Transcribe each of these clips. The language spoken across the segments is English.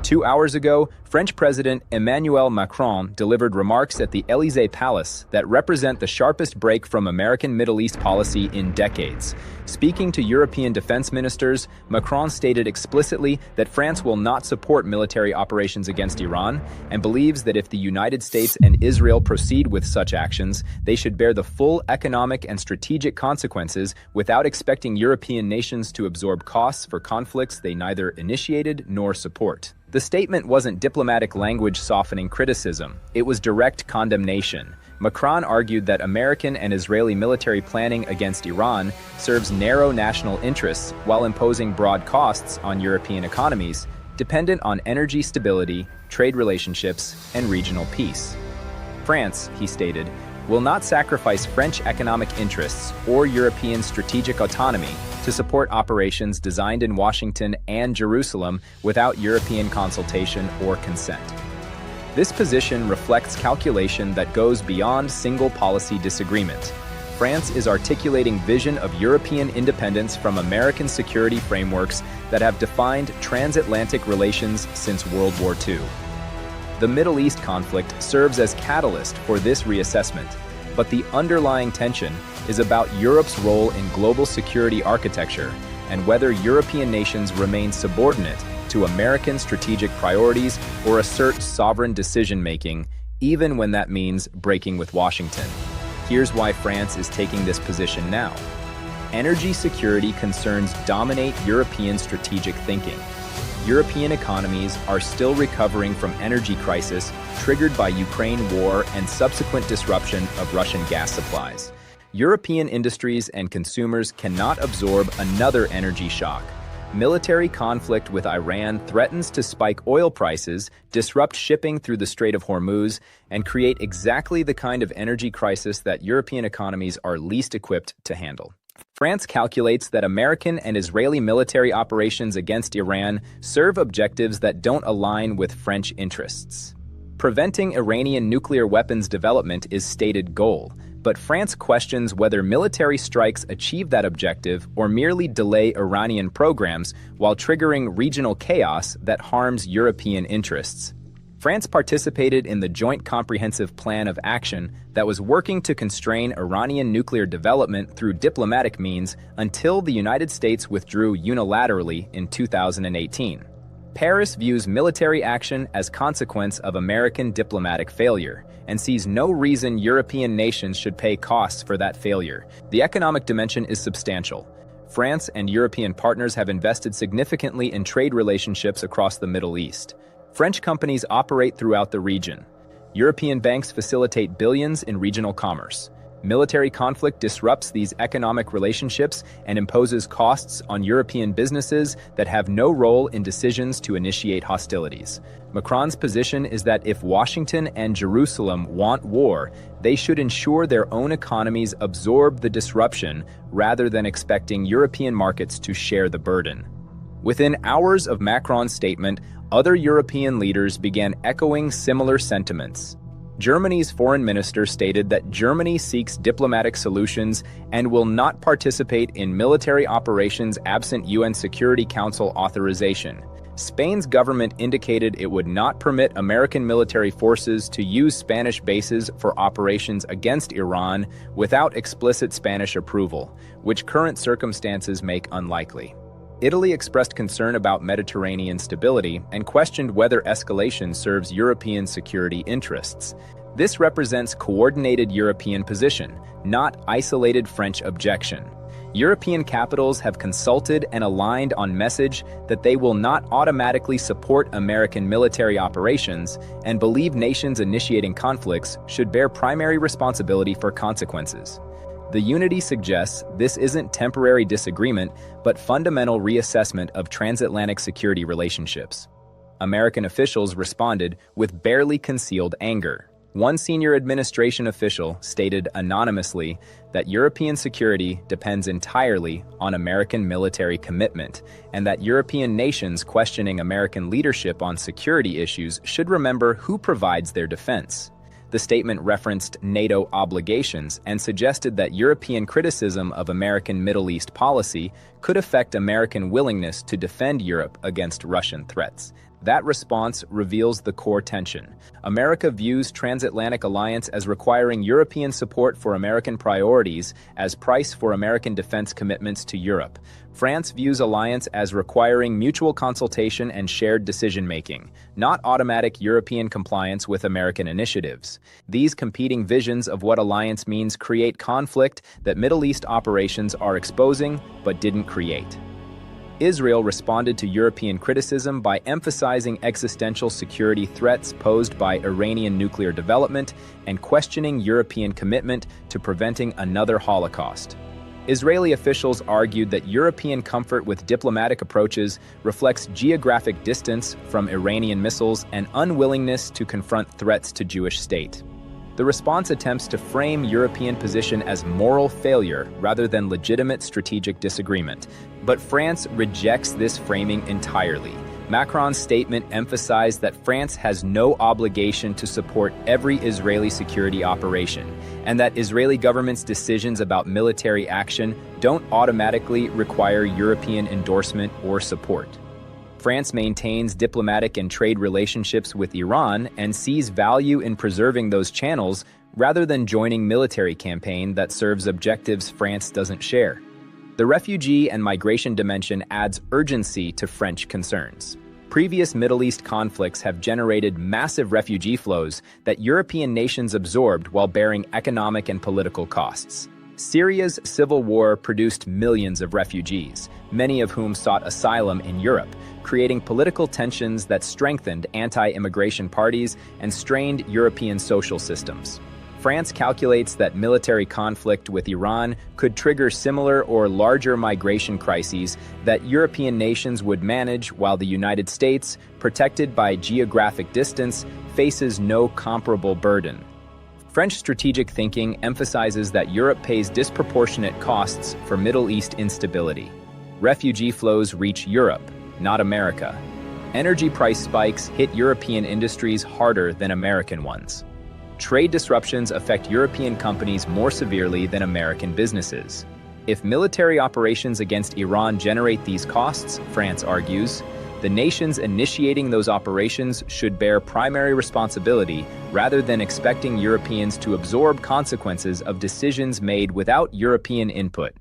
2 hours ago, French President Emmanuel Macron delivered remarks at the Élysée Palace that represent the sharpest break from American Middle East policy in decades. Speaking to European defense ministers, Macron stated explicitly that France will not support military operations against Iran and believes that if the United States and Israel proceed with such actions, they should bear the full economic and strategic consequences without expecting European nations to absorb costs for conflicts they neither initiated nor support. The statement wasn't diplomatic language softening criticism, it was direct condemnation. Macron argued that American and Israeli military planning against Iran serves narrow national interests while imposing broad costs on European economies, dependent on energy stability, trade relationships, and regional peace. France, he stated, will not sacrifice French economic interests or European strategic autonomy to support operations designed in Washington and Jerusalem without European consultation or consent. This position reflects calculation that goes beyond single policy disagreement. France is articulating vision of European independence from American security frameworks that have defined transatlantic relations since World War II. The Middle East conflict serves as catalyst for this reassessment, but the underlying tension is about Europe's role in global security architecture and whether European nations remain subordinate to American strategic priorities or assert sovereign decision-making, even when that means breaking with Washington. Here's why France is taking this position now. Energy security concerns dominate European strategic thinking. European economies are still recovering from energy crisis triggered by Ukraine war and subsequent disruption of Russian gas supplies. European industries and consumers cannot absorb another energy shock. Military conflict with Iran threatens to spike oil prices, disrupt shipping through the Strait of Hormuz, and create exactly the kind of energy crisis that European economies are least equipped to handle. France calculates that American and Israeli military operations against Iran serve objectives that don't align with French interests. Preventing Iranian nuclear weapons development is stated goal, but France questions whether military strikes achieve that objective or merely delay Iranian programs while triggering regional chaos that harms European interests. France participated in the Joint Comprehensive Plan of Action that was working to constrain Iranian nuclear development through diplomatic means until the United States withdrew unilaterally in 2018. Paris views military action as consequence of American diplomatic failure and sees no reason European nations should pay costs for that failure. The economic dimension is substantial. France and European partners have invested significantly in trade relationships across the Middle East. French companies operate throughout the region. European banks facilitate billions in regional commerce. Military conflict disrupts these economic relationships and imposes costs on European businesses that have no role in decisions to initiate hostilities. Macron's position is that if Washington and Jerusalem want war, they should ensure their own economies absorb the disruption rather than expecting European markets to share the burden. Within hours of Macron's statement, other European leaders began echoing similar sentiments. Germany's foreign minister stated that Germany seeks diplomatic solutions and will not participate in military operations absent UN Security Council authorization. Spain's government indicated it would not permit American military forces to use Spanish bases for operations against Iran without explicit Spanish approval, which current circumstances make unlikely. Italy expressed concern about Mediterranean stability and questioned whether escalation serves European security interests. This represents coordinated European position, not isolated French objection. European capitals have consulted and aligned on message that they will not automatically support American military operations and believe nations initiating conflicts should bear primary responsibility for consequences. The unity suggests this isn't temporary disagreement, but fundamental reassessment of transatlantic security relationships. American officials responded with barely concealed anger. One senior administration official stated anonymously that European security depends entirely on American military commitment, and that European nations questioning American leadership on security issues should remember who provides their defense. The statement referenced NATO obligations and suggested that European criticism of American Middle East policy could affect American willingness to defend Europe against Russian threats. That response reveals the core tension. America views transatlantic alliance as requiring European support for American priorities as price for American defense commitments to Europe. France views alliance as requiring mutual consultation and shared decision-making, not automatic European compliance with American initiatives. These competing visions of what alliance means create conflict that Middle East operations are exposing but didn't create. Israel responded to European criticism by emphasizing existential security threats posed by Iranian nuclear development and questioning European commitment to preventing another Holocaust. Israeli officials argued that European comfort with diplomatic approaches reflects geographic distance from Iranian missiles and unwillingness to confront threats to Jewish state. The response attempts to frame European position as moral failure rather than legitimate strategic disagreement. But France rejects this framing entirely. Macron's statement emphasized that France has no obligation to support every Israeli security operation, and that Israeli government's decisions about military action don't automatically require European endorsement or support. France maintains diplomatic and trade relationships with Iran and sees value in preserving those channels rather than joining military campaign that serves objectives France doesn't share. The refugee and migration dimension adds urgency to French concerns. Previous Middle East conflicts have generated massive refugee flows that European nations absorbed while bearing economic and political costs. Syria's civil war produced millions of refugees, many of whom sought asylum in Europe, creating political tensions that strengthened anti-immigration parties and strained European social systems. France calculates that military conflict with Iran could trigger similar or larger migration crises that European nations would manage while the United States, protected by geographic distance, faces no comparable burden. French strategic thinking emphasizes that Europe pays disproportionate costs for Middle East instability. Refugee flows reach Europe, not America. Energy price spikes hit European industries harder than American ones. Trade disruptions affect European companies more severely than American businesses. If military operations against Iran generate these costs, France argues, the nations initiating those operations should bear primary responsibility rather than expecting Europeans to absorb consequences of decisions made without European input.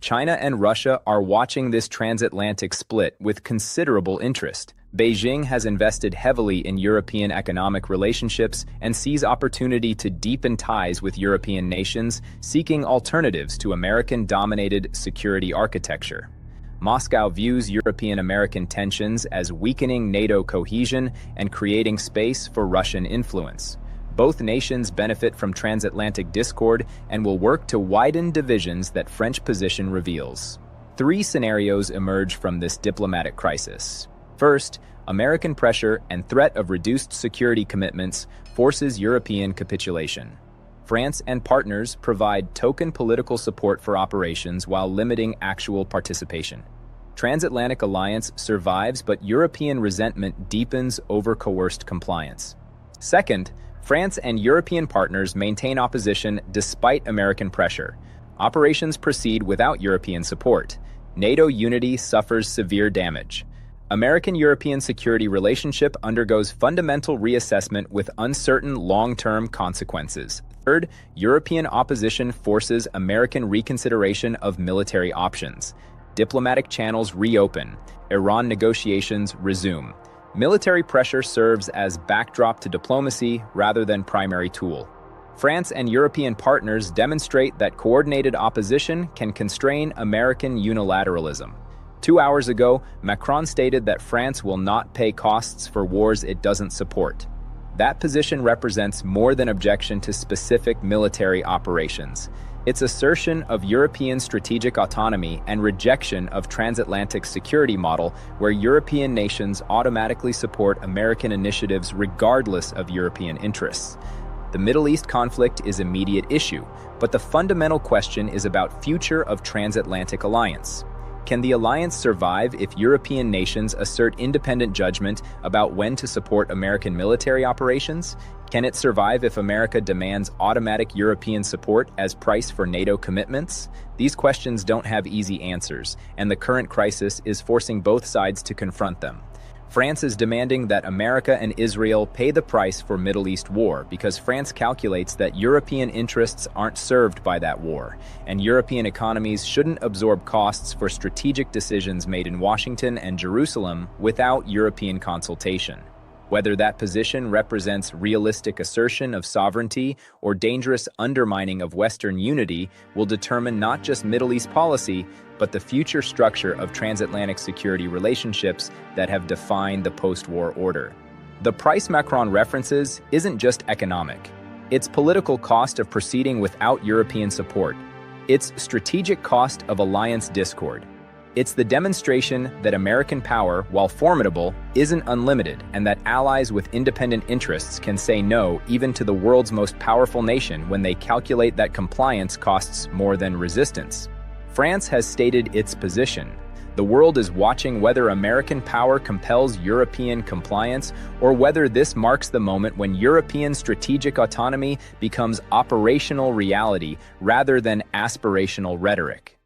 China and Russia are watching this transatlantic split with considerable interest. Beijing has invested heavily in European economic relationships and sees opportunity to deepen ties with European nations, seeking alternatives to American-dominated security architecture. Moscow views European-American tensions as weakening NATO cohesion and creating space for Russian influence. Both nations benefit from transatlantic discord and will work to widen divisions that French position reveals. Three scenarios emerge from this diplomatic crisis. First, American pressure and threat of reduced security commitments forces European capitulation. France and partners provide token political support for operations while limiting actual participation. Transatlantic alliance survives, but European resentment deepens over coerced compliance. Second, France and European partners maintain opposition despite American pressure. Operations proceed without European support. NATO unity suffers severe damage. American-European security relationship undergoes fundamental reassessment with uncertain long-term consequences. Third, European opposition forces American reconsideration of military options. Diplomatic channels reopen. Iran negotiations resume. Military pressure serves as backdrop to diplomacy rather than primary tool. France and European partners demonstrate that coordinated opposition can constrain American unilateralism. 2 hours ago, Macron stated that France will not pay costs for wars it doesn't support. That position represents more than objection to specific military operations. It's assertion of European strategic autonomy and rejection of transatlantic security model where European nations automatically support American initiatives regardless of European interests. The Middle East conflict is an immediate issue, but the fundamental question is about future of transatlantic alliance. Can the alliance survive if European nations assert independent judgment about when to support American military operations? Can it survive if America demands automatic European support as price for NATO commitments? These questions don't have easy answers, and the current crisis is forcing both sides to confront them. France is demanding that America and Israel pay the price for Middle East war because France calculates that European interests aren't served by that war, and European economies shouldn't absorb costs for strategic decisions made in Washington and Jerusalem without European consultation. Whether that position represents realistic assertion of sovereignty or dangerous undermining of Western unity will determine not just Middle East policy, but the future structure of transatlantic security relationships that have defined the post-war order. The price Macron references isn't just economic. It's political cost of proceeding without European support. It's strategic cost of alliance discord. It's the demonstration that American power, while formidable, isn't unlimited, and that allies with independent interests can say no even to the world's most powerful nation when they calculate that compliance costs more than resistance. France has stated its position. The world is watching whether American power compels European compliance or whether this marks the moment when European strategic autonomy becomes operational reality rather than aspirational rhetoric.